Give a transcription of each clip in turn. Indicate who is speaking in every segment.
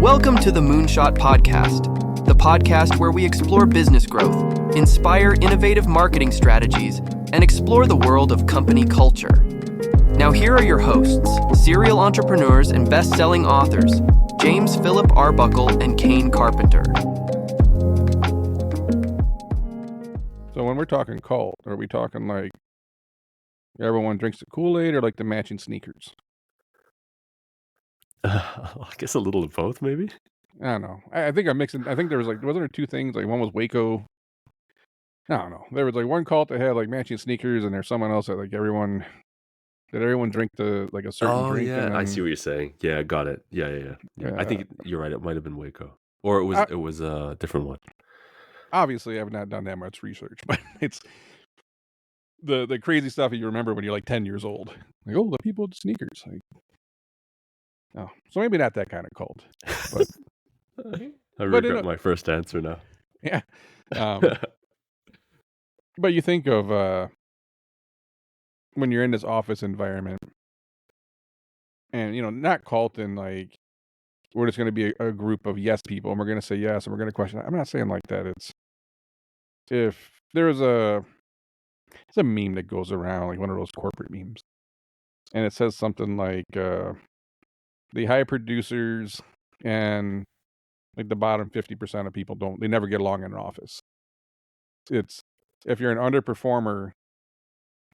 Speaker 1: Welcome to the Moonshot Podcast, the podcast where we explore business growth, inspire innovative marketing strategies, and explore the world of company culture. Now here are your hosts, serial entrepreneurs and best-selling authors, James Philip Arbuckle and Kane Carpenter.
Speaker 2: So when we're talking cult, are we talking like everyone drinks the Kool-Aid or like the matching sneakers?
Speaker 3: I guess a little of both, maybe.
Speaker 2: I don't know. I think I'm mixing. I think there was like, wasn't there two things? Like one was Waco. I don't know. There was like one cult that had like matching sneakers, and there's someone else that like everyone drink the like a certain drink.
Speaker 3: Yeah,
Speaker 2: and
Speaker 3: I
Speaker 2: then,
Speaker 3: see what you're saying. Yeah, got it. Yeah. I think you're right. It might have been Waco, or it was a different one.
Speaker 2: Obviously, I've not done that much research, but it's the crazy stuff that you remember when you're like 10 years old. Like, oh, the people with sneakers. Like, oh, so maybe not that kind of cult, but
Speaker 3: I regret my first answer now.
Speaker 2: yeah. But you think of when you're in this office environment, and not cult in like we're just going to be a group of yes people, and we're going to say yes, and we're going to question. I'm not saying like that. It's if there's it's a meme that goes around, like one of those corporate memes, and it says something like the high producers and like the bottom 50% of people they never get along in an office. It's if you're an underperformer,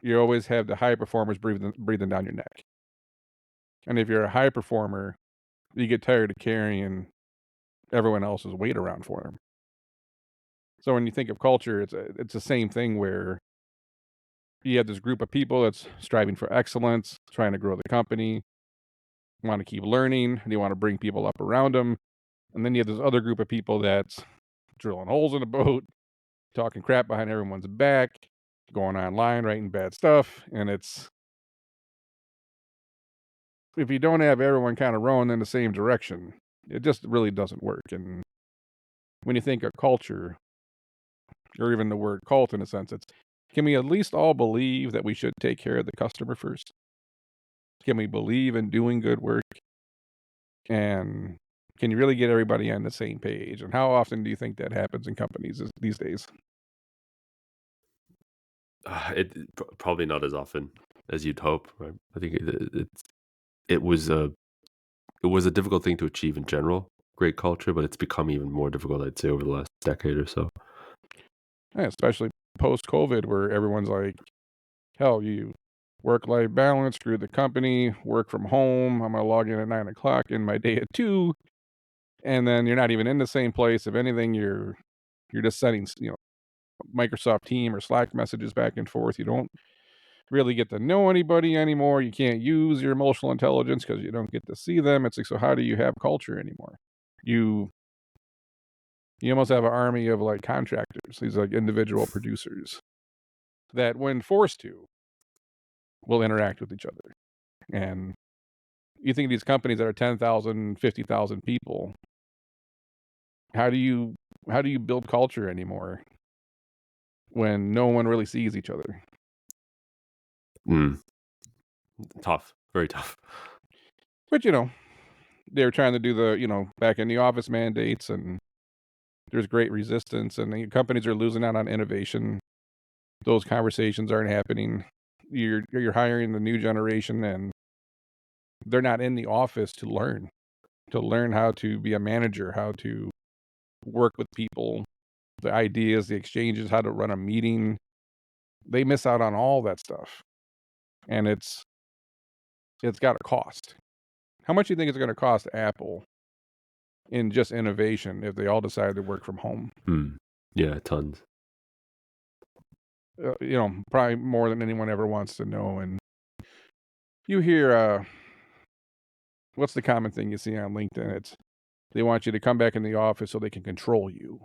Speaker 2: you always have the high performers breathing down your neck. And if you're a high performer, you get tired of carrying everyone else's weight around for them. So when you think of culture, it's the same thing where you have this group of people that's striving for excellence, trying to grow the company, want to keep learning, and they want to bring people up around them. And then you have this other group of people that's drilling holes in the boat, talking crap behind everyone's back, going online, writing bad stuff. And it's, if you don't have everyone kind of rowing in the same direction, it just really doesn't work. And when you think of culture, or even the word cult in a sense, can we at least all believe that we should take care of the customer first? Can we believe in doing good work? And can you really get everybody on the same page? And how often do you think that happens in companies these days?
Speaker 3: Probably not as often as you'd hope. Right? I think it was a difficult thing to achieve in general. Great culture, but it's become even more difficult, I'd say, over the last decade or so.
Speaker 2: Yeah, especially post-COVID, where everyone's like, hell, you work-life balance, screw the company, work from home. I'm going to log in at 9 o'clock, in my day at 2. And then you're not even in the same place. If anything, you're just sending, Microsoft Team or Slack messages back and forth. You don't really get to know anybody anymore. You can't use your emotional intelligence because you don't get to see them. It's like, so how do you have culture anymore? You almost have an army of like contractors, these like individual producers that when forced to will interact with each other. And you think these companies that are 10,000, 50,000 people, how do you build culture anymore when no one really sees each other?
Speaker 3: Tough, very tough.
Speaker 2: But they're trying to do the back in the office mandates, and there's great resistance, and the companies are losing out on innovation. Those conversations aren't happening. You're hiring the new generation, and they're not in the office to learn how to be a manager, how to work with people, the ideas, the exchanges, how to run a meeting. They miss out on all that stuff. And it's got a cost. How much do you think it's going to cost Apple in just innovation if they all decide to work from home?
Speaker 3: Yeah, tons.
Speaker 2: Probably more than anyone ever wants to know. And you hear, what's the common thing you see on LinkedIn? It's they want you to come back in the office so they can control you.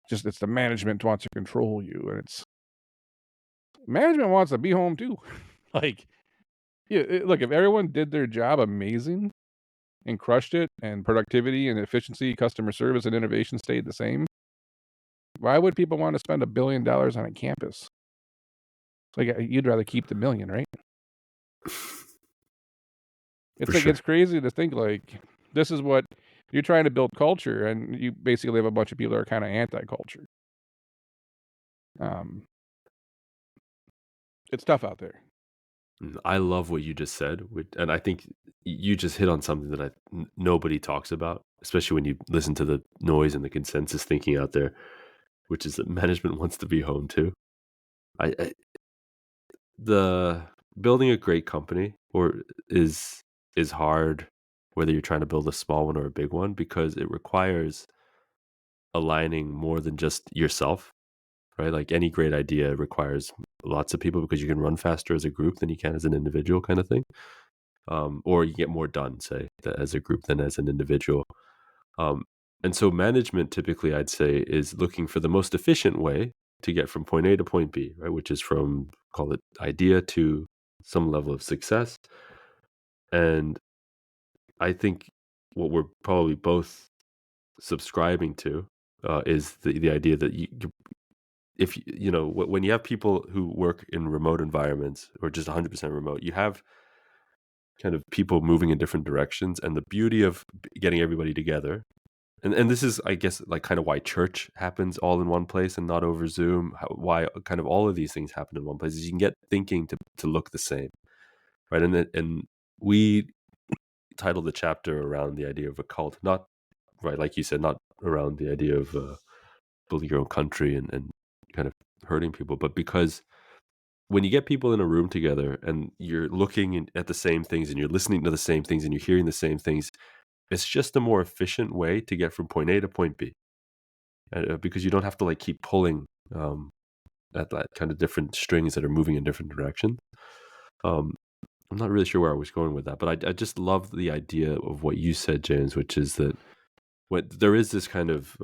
Speaker 2: It's the management wants to control you, and it's management wants to be home too. Like, look, if everyone did their job amazing and crushed it, and productivity and efficiency, customer service, and innovation stayed the same, why would people want to spend $1 billion on a campus? Like, you'd rather keep the $1 million, right? It's
Speaker 3: For
Speaker 2: like,
Speaker 3: sure.
Speaker 2: it's crazy to think like this is what You're trying to build culture, and you basically have a bunch of people that are kind of anti-culture. It's tough out there.
Speaker 3: I love what you just said, and I think you just hit on something that nobody talks about, especially when you listen to the noise and the consensus thinking out there, which is that management wants to be home too. I the building a great company or is hard, whether you're trying to build a small one or a big one, because it requires aligning more than just yourself, right? Like any great idea requires lots of people because you can run faster as a group than you can as an individual, kind of thing. Or you get more done, say, as a group than as an individual. Um, and so management typically, I'd say, is looking for the most efficient way to get from point A to point B, right? Which is from, call it idea to some level of success. And I think what we're probably both subscribing to is the idea that if when you have people who work in remote environments or just 100% remote, you have kind of people moving in different directions, and the beauty of getting everybody together, and this is, I guess, like kind of why church happens all in one place and not over Zoom, why kind of all of these things happen in one place, is you can get thinking to look the same, right? And we titled the chapter around the idea of a cult, not, right, like you said, not around the idea of building your own country and kind of hurting people, but because when you get people in a room together and you're looking at the same things and you're listening to the same things and you're hearing the same things, it's just a more efficient way to get from point A to point B, because you don't have to like keep pulling at that kind of different strings that are moving in different directions. Um, I'm not really sure where I was going with that, but I just love the idea of what you said, James, which is that there is this kind of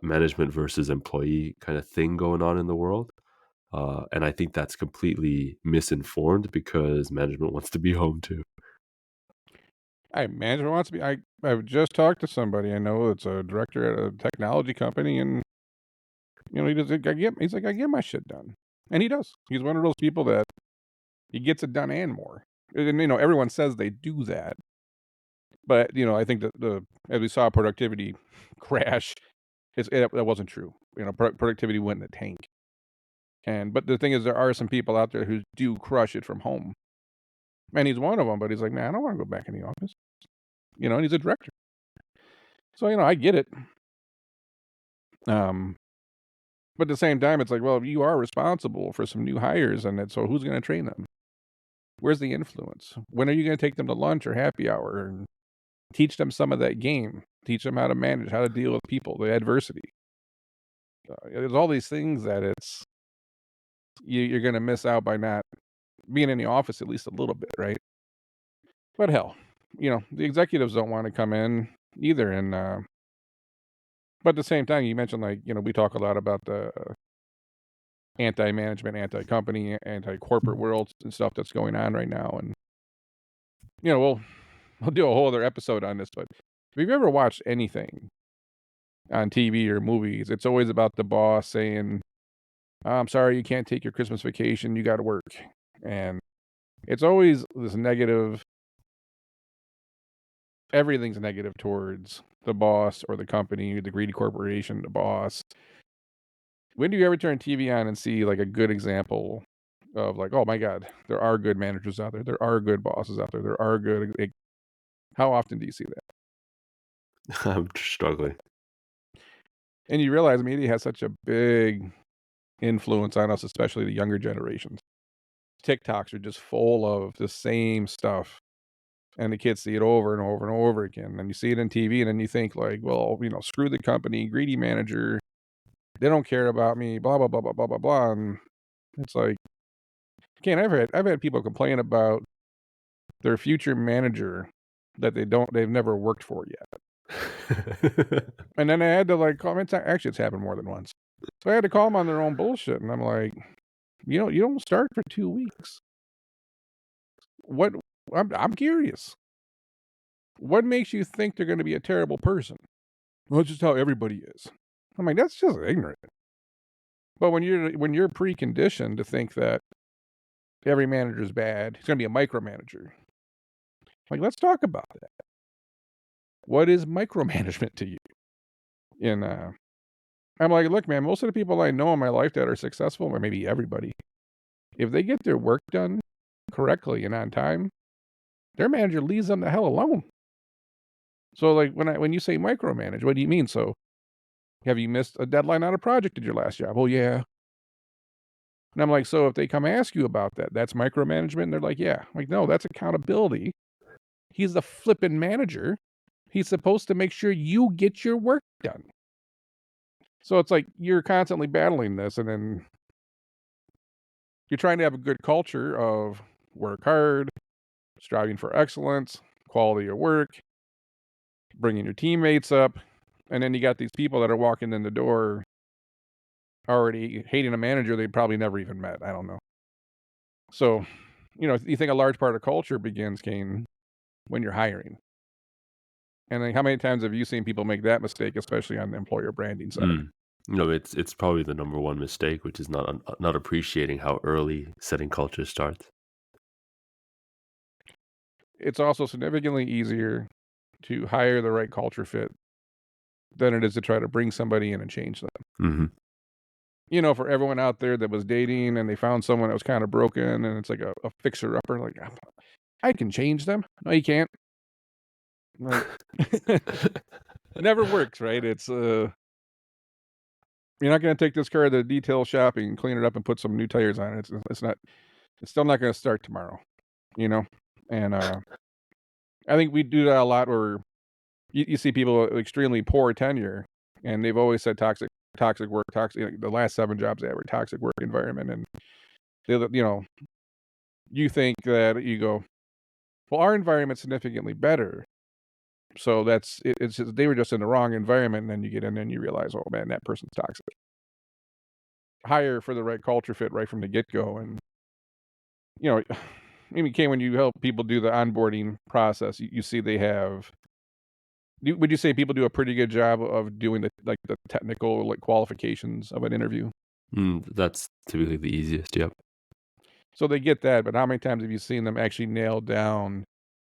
Speaker 3: management versus employee kind of thing going on in the world. And I think that's completely misinformed because management wants to be home too.
Speaker 2: Management wants to be. I've just talked to somebody I know that's a director at a technology company, and he's like, I get my shit done, and he does. He's one of those people that he gets it done and more. And everyone says they do that, but I think that as we saw productivity crash, that wasn't true. Productivity went in the tank. But the thing is, there are some people out there who do crush it from home, and he's one of them. But he's like, man, I don't want to go back in the office. And he's a director, so I get it. But at the same time, it's like, well, you are responsible for some new hires, and so who's going to train them? Where's the influence? When are you going to take them to lunch or happy hour and teach them some of that game? Teach them how to manage, how to deal with people, the adversity. There's all these things that you're going to miss out by not being in the office at least a little bit, right? But hell, the executives don't want to come in either, and but at the same time, you mentioned we talk a lot about the anti-management, anti-company, anti-corporate world and stuff that's going on right now, and we'll do a whole other episode on this. But if you've ever watched anything on TV or movies, it's always about the boss saying, I'm sorry, you can't take your Christmas vacation, you got to work. And it's always this negative, everything's negative towards the boss or the company, the greedy corporation, the boss. When do you ever turn TV on and see like a good example of like, oh my God, there are good managers out there. There are good bosses out there. There are good. How often do you see that?
Speaker 3: I'm struggling.
Speaker 2: And you realize media has such a big influence on us, especially the younger generations. TikToks are just full of the same stuff, and the kids see it over and over and over again. And you see it on TV, and then you think like, well, screw the company, greedy manager. They don't care about me. Blah blah blah blah blah blah blah. And it's like, Kane, I've had people complain about their future manager that they've never worked for yet. And then I had to like call. Actually, it's happened more than once. So I had to call them on their own bullshit, and I'm like, you don't start for 2 weeks. What? I'm curious. What makes you think they're going to be a terrible person? Well, that's just how everybody is. I'm like, that's just ignorant. But when you're preconditioned to think that every manager is bad, he's going to be a micromanager. Like, let's talk about that. what is micromanagement to you? And I'm like, look, man, most of the people I know in my life that are successful, or maybe everybody, if they get their work done correctly and on time, their manager leaves them the hell alone. So, like, when you say micromanage, what do you mean? So, have you missed a deadline on a project at your last job? Oh, yeah. And I'm like, so if they come ask you about that, that's micromanagement? And they're like, yeah. I'm like, no, that's accountability. He's the flippin' manager. He's supposed to make sure you get your work done. So it's like you're constantly battling this, and then you're trying to have a good culture of work hard, striving for excellence, quality of work, bringing your teammates up, and then you got these people that are walking in the door already hating a manager they probably never even met. I don't know. So, you think a large part of culture begins, Kane, when you're hiring. And then how many times have you seen people make that mistake, especially on the employer branding side?
Speaker 3: It's probably the number one mistake, which is not appreciating how early setting culture starts.
Speaker 2: It's also significantly easier to hire the right culture fit than it is to try to bring somebody in and change them.
Speaker 3: Hmm.
Speaker 2: For everyone out there that was dating and they found someone that was kind of broken and it's like a fixer-upper, like, I can change them. No, you can't. Like, it never works, right? It's you're not going to take this car to the detail shop and clean it up and put some new tires on it. It's still not going to start tomorrow, you know? And I think we do that a lot where you see people with extremely poor tenure and they've always said toxic work, the last 7 jobs they had were toxic work environment. And you think that you go, well, our environment's significantly better. So it's just, they were just in the wrong environment. And then you get in there and you realize, oh man, that person's toxic. Hire for the right culture fit right from the get-go. And, maybe Kane, when you help people do the onboarding process, you see they have, would you say people do a pretty good job of doing the technical qualifications of an interview?
Speaker 3: That's typically the easiest. Yep.
Speaker 2: So they get that, but how many times have you seen them actually nail down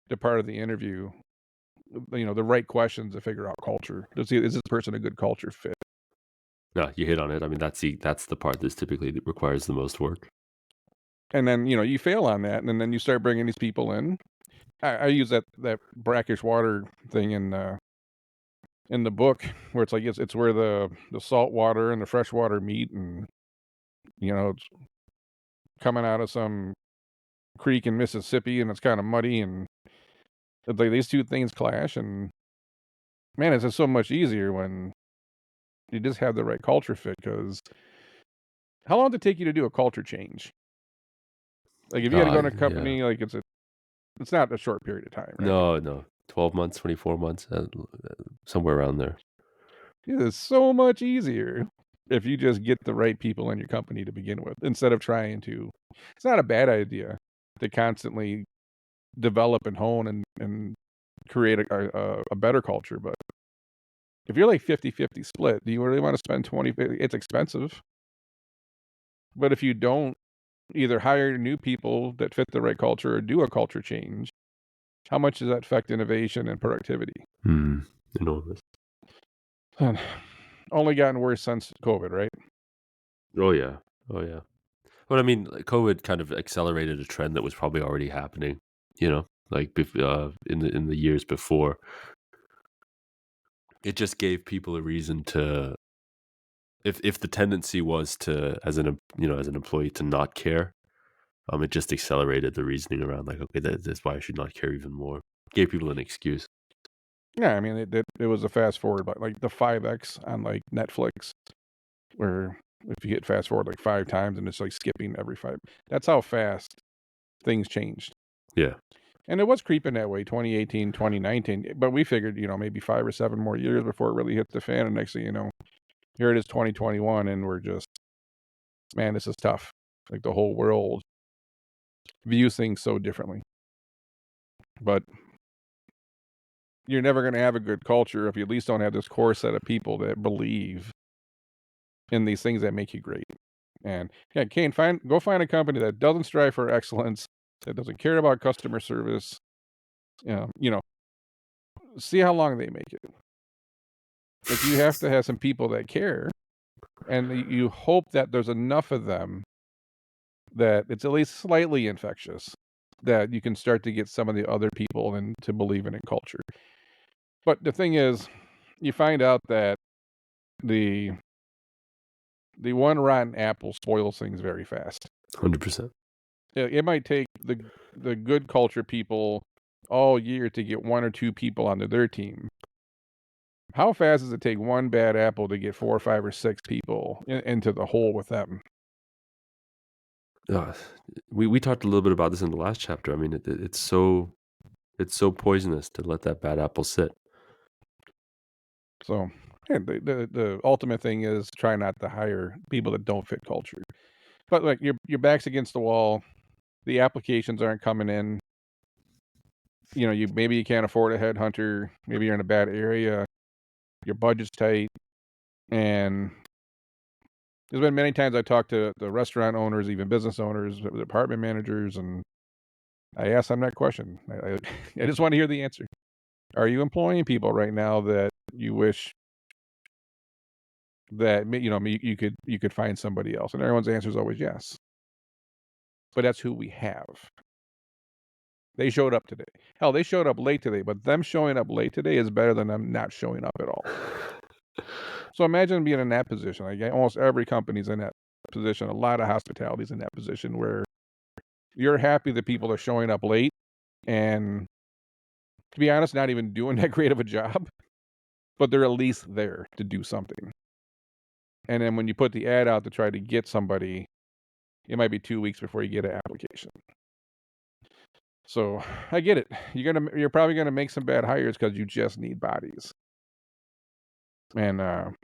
Speaker 2: the part of the interview, the right questions to figure out culture? Is this person a good culture fit?
Speaker 3: No, you hit on it. I mean, that's the part that's typically that requires the most work.
Speaker 2: And then, you fail on that, and then you start bringing these people in. I use that brackish water thing in the book where it's like it's where the salt water and the fresh water meet, and it's coming out of some creek in Mississippi, and it's kind of muddy, and it's like these two things clash, and man, it's just so much easier when you just have the right culture fit. Because how long did it take you to do a culture change? Like if you had to go in a
Speaker 3: Yeah.
Speaker 2: company, like it's not a short period of time, right?
Speaker 3: No. 12 months, 24 months, somewhere around there.
Speaker 2: It is so much easier if you just get the right people in your company to begin with, instead of trying to. It's not a bad idea to constantly develop and hone and create a better culture. But if you're like 50-50 split, do you really want to spend 20? It's expensive. But if you don't either hire new people that fit the right culture or do a culture change, how much does that affect innovation and productivity?
Speaker 3: Enormous.
Speaker 2: Only gotten worse since COVID, right?
Speaker 3: Oh yeah. Oh yeah. But I mean, like, COVID kind of accelerated a trend that was probably already happening. Like in the years before, it just gave people a reason to. If the tendency was to, as an employee, to not care, it just accelerated the reasoning around, like, okay, that's why I should not care even more. Gave people an excuse.
Speaker 2: Yeah, I mean, it was a fast forward, but like the 5X on like Netflix, where if you hit fast forward like 5 times and it's like skipping every 5. That's how fast things changed.
Speaker 3: Yeah.
Speaker 2: And it was creeping that way 2018, 2019, but we figured, maybe 5 or 7 more years before it really hit the fan. And next thing you know, here it is 2021 and we're just, man, this is tough. Like the whole world views things so differently. But you're never going to have a good culture if you at least don't have this core set of people that believe in these things that make you great. And yeah, Kane, go find a company that doesn't strive for excellence, that doesn't care about customer service. see how long they make it. Like, you have to have some people that care, and you hope that there's enough of them that it's at least slightly infectious, that you can start to get some of the other people to believe in culture. But the thing is, you find out that the one rotten apple spoils things very fast.
Speaker 3: 100%.
Speaker 2: It might take the good culture people all year to get one or two people onto their team. How fast does it take one bad apple to get 4 or 5 or 6 people into the hole with them?
Speaker 3: Uh, we talked a little bit about this in the last chapter. I mean, it's so poisonous to let that bad apple sit.
Speaker 2: So, yeah, the ultimate thing is try not to hire people that don't fit culture. But like your back's against the wall, the applications aren't coming in. You know, maybe you can't afford a headhunter, maybe you're in a bad area, your budget's tight, and there's been many times I talked to the restaurant owners, even business owners, department managers, and I ask them that question. I just want to hear the answer. Are you employing people right now that you wish that you could find somebody else? And everyone's answer is always yes. But that's who we have. They showed up today. Hell, they showed up late today, but them showing up late today is better than them not showing up at all. So imagine being in that position. Like, almost every company's in that position. A lot of hospitality's in that position where you're happy that people are showing up late and, to be honest, not even doing that great of a job, but they're at least there to do something. And then when you put the ad out to try to get somebody, it might be 2 weeks before you get an application. So I get it. You're probably gonna make some bad hires because you just need bodies. And I'm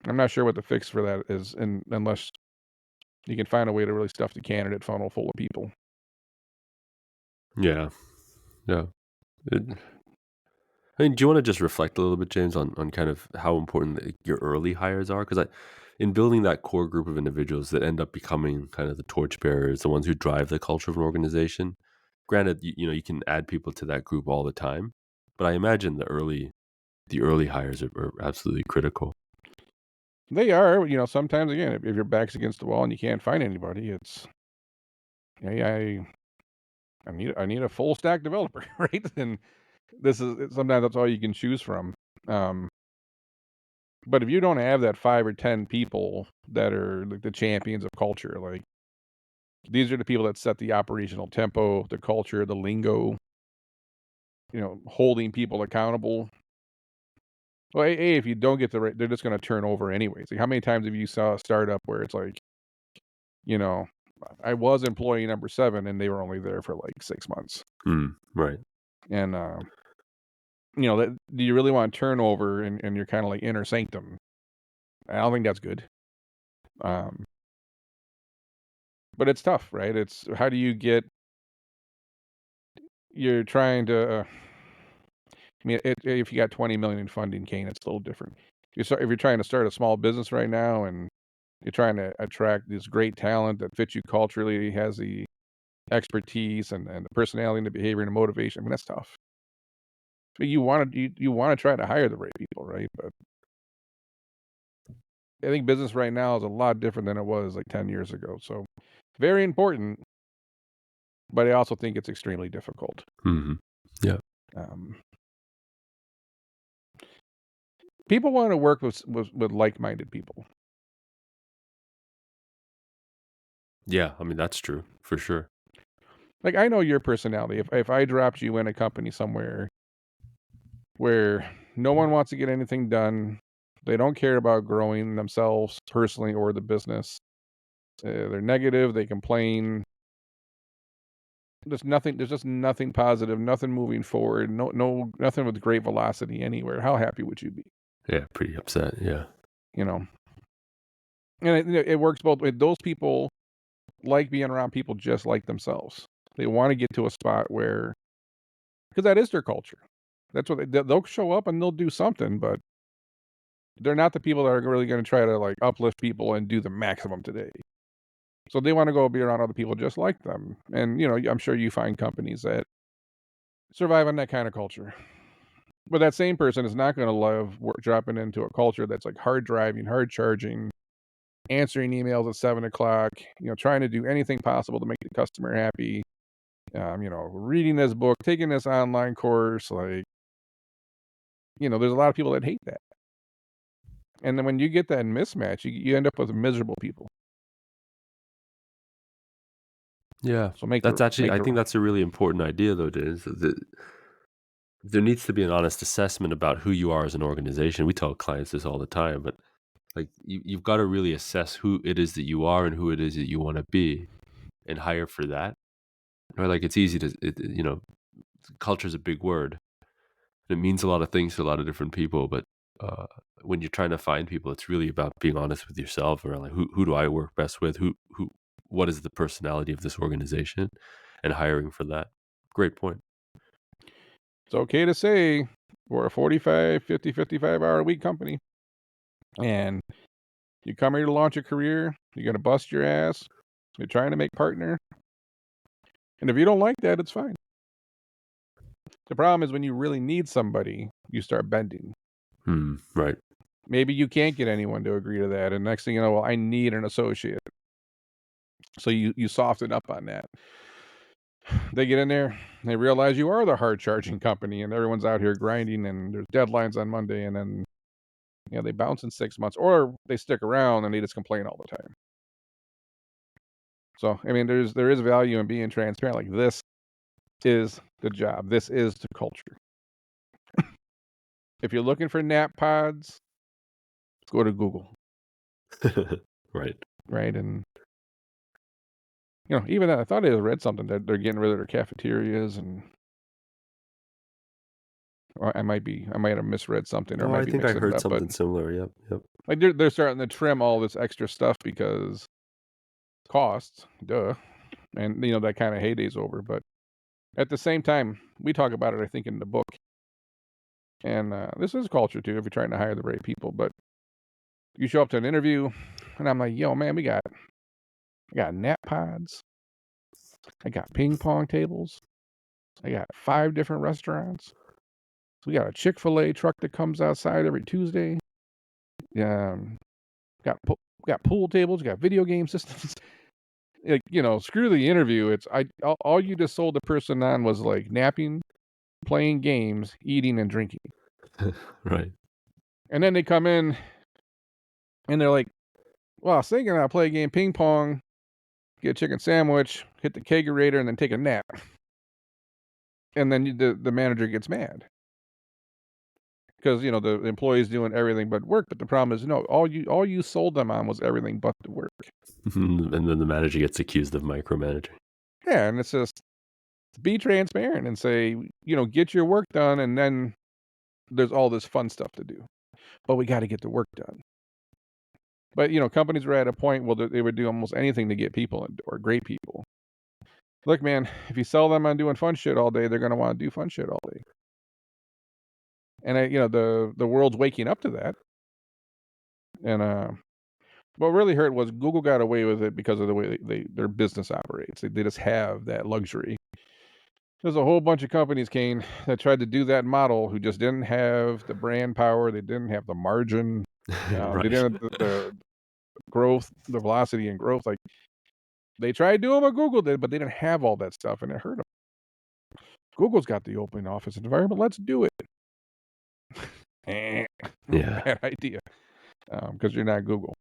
Speaker 2: not sure what the fix for that is, unless you can find a way to really stuff the candidate funnel full of people.
Speaker 3: Yeah. Yeah. I mean, do you want to just reflect a little bit, James, on kind of how important your early hires are? Because in building that core group of individuals that end up becoming kind of the torchbearers, the ones who drive the culture of an organization. Granted, you can add people to that group all the time, but I imagine the early hires are absolutely critical.
Speaker 2: They are, sometimes again, if your back's against the wall and you can't find anybody, it's, hey, I need a full stack developer, right? And sometimes that's all you can choose from. Um, but if you don't have that 5 or 10 people that are like the champions of culture, like, these are the people that set the operational tempo, the culture, the lingo, holding people accountable. Well, if you don't get the right, they're just going to turn over anyways. Like, how many times have you saw a startup where it's like, you know, I was employee number 7 and they were only there for like 6 months.
Speaker 3: Right.
Speaker 2: And, do you really want turnover and you're kind of like inner sanctum? I don't think that's good. But it's tough, right? It's how do you you're trying to, I mean, if you got 20 million in funding, Kane, it's a little different. If you're trying to start a small business right now and you're trying to attract this great talent that fits you culturally, has the expertise and the personality and the behavior and the motivation, I mean, that's tough. But you want to try to hire the right people, right? But I think business right now is a lot different than it was like 10 years ago. So very important, but I also think it's extremely difficult.
Speaker 3: Yeah.
Speaker 2: Um, People want to work with like-minded people.
Speaker 3: Yeah. I mean, that's true for sure.
Speaker 2: Like, I know your personality. If I dropped you in a company somewhere where no one wants to get anything done, they don't care about growing themselves personally or the business. They're negative. They complain. There's just nothing positive. Nothing moving forward. Nothing with great velocity anywhere. How happy would you be?
Speaker 3: Yeah. Pretty upset. Yeah.
Speaker 2: You know. And it works both ways. Those people like being around people just like themselves. They want to get to a spot where, because that is their culture. That's what they'll show up and they'll do something, but they're not the people that are really going to try to like uplift people and do the maximum today. So they want to go be around other people just like them. And I'm sure you find companies that survive on that kind of culture. But that same person is not going to love dropping into a culture that's like hard driving, hard charging, answering emails at 7 o'clock, trying to do anything possible to make the customer happy. Reading this book, taking this online course, there's a lot of people that hate that. And then when you get that mismatch, you end up with miserable people.
Speaker 3: Yeah.
Speaker 2: So
Speaker 3: I think that's a really important idea, though, James. That there needs to be an honest assessment about who you are as an organization. We tell clients this all the time, but like you've got to really assess who it is that you are and who it is that you want to be, and hire for that. Or like it's easy to, culture is a big word. It means a lot of things to a lot of different people, but uh, when you're trying to find people, it's really about being honest with yourself, or like who do I work best with? What is the personality of this organization, and hiring for that. Great point.
Speaker 2: It's okay to say we're a 45, 50, 55-hour a week company. And you come here to launch a career, you're going to bust your ass, you're trying to make partner. And if you don't like that, it's fine. The problem is when you really need somebody, you start bending.
Speaker 3: Right.
Speaker 2: Maybe you can't get anyone to agree to that. And next thing you know, I need an associate. So you soften up on that. They get in there, they realize you are the hard charging company and everyone's out here grinding and there's deadlines on Monday, and then they bounce in 6 months, or they stick around and they just complain all the time. So, I mean, there is value in being transparent. Like, this is the job. This is the culture. If you're looking for nap pods, go to Google.
Speaker 3: Right.
Speaker 2: Right. And, even I thought I read something that they're getting rid of their cafeterias, or I might have misread something, or
Speaker 3: No,
Speaker 2: might
Speaker 3: I
Speaker 2: be
Speaker 3: think I
Speaker 2: mixing it
Speaker 3: heard
Speaker 2: up.
Speaker 3: something
Speaker 2: But
Speaker 3: similar. Yep.
Speaker 2: like they're starting to trim all this extra stuff because costs, duh. And, that kind of heyday's over. But at the same time, we talk about it, I think, in the book. And this is culture, too, if you're trying to hire the right people. But you show up to an interview, and I'm like, yo, man, I got nap pods. I got ping pong tables. I got 5 different restaurants. We got a Chick-fil-A truck that comes outside every Tuesday. Got pool tables. Got video game systems. Like, screw the interview. All you just sold the person on was like napping, playing games, eating, and drinking.
Speaker 3: Right.
Speaker 2: And then they come in and they're like, well, I was thinking I'll play a game ping pong, get a chicken sandwich, hit the kegerator, and then take a nap. And then the manager gets mad because the employee's doing everything but work. But the problem is, all you sold them on was everything but the work.
Speaker 3: And then the manager gets accused of micromanaging.
Speaker 2: Yeah, and it's just be transparent and say, get your work done, and then there's all this fun stuff to do. But we got to get the work done. But companies were at a point where they would do almost anything to get people or great people. Look, man, if you sell them on doing fun shit all day, they're going to want to do fun shit all day. And the world's waking up to that. And what really hurt was Google got away with it because of the way their business operates. They just have that luxury. There's a whole bunch of companies, Kane, that tried to do that model who just didn't have the brand power. They didn't have the margin.
Speaker 3: Right.
Speaker 2: They didn't have the growth, the velocity and growth. Like, they tried doing what Google did, but they didn't have all that stuff, and it hurt them. Google's got the open office environment. Let's do it.
Speaker 3: Yeah.
Speaker 2: Bad idea. Because you're not Google.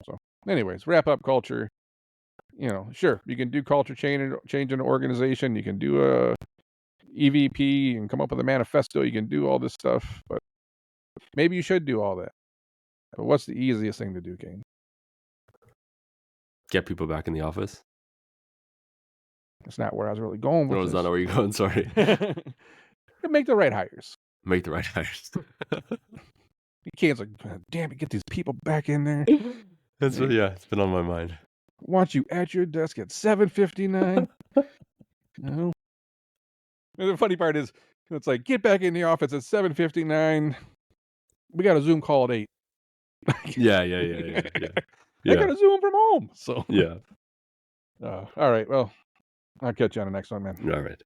Speaker 2: So, anyways, wrap up culture. Sure, you can do culture change in an organization. You can do a EVP and come up with a manifesto. You can do all this stuff, but maybe you should do all that. But what's the easiest thing to do, Kane?
Speaker 3: Get people back in the office.
Speaker 2: That's not where I was really going with
Speaker 3: No,
Speaker 2: this.
Speaker 3: it's not where you're going. Sorry.
Speaker 2: Make the right hires.
Speaker 3: Make the right hires.
Speaker 2: You can't like, damn it, get these people back in there.
Speaker 3: It's been on my mind.
Speaker 2: Want you at your desk at 7:59. No. And the funny part is, it's like, get back in the office at 7:59. We got a Zoom call at 8.
Speaker 3: Yeah.
Speaker 2: I got a Zoom from home. So
Speaker 3: Yeah.
Speaker 2: all right. Well, I'll catch you on the next one, man.
Speaker 3: All right.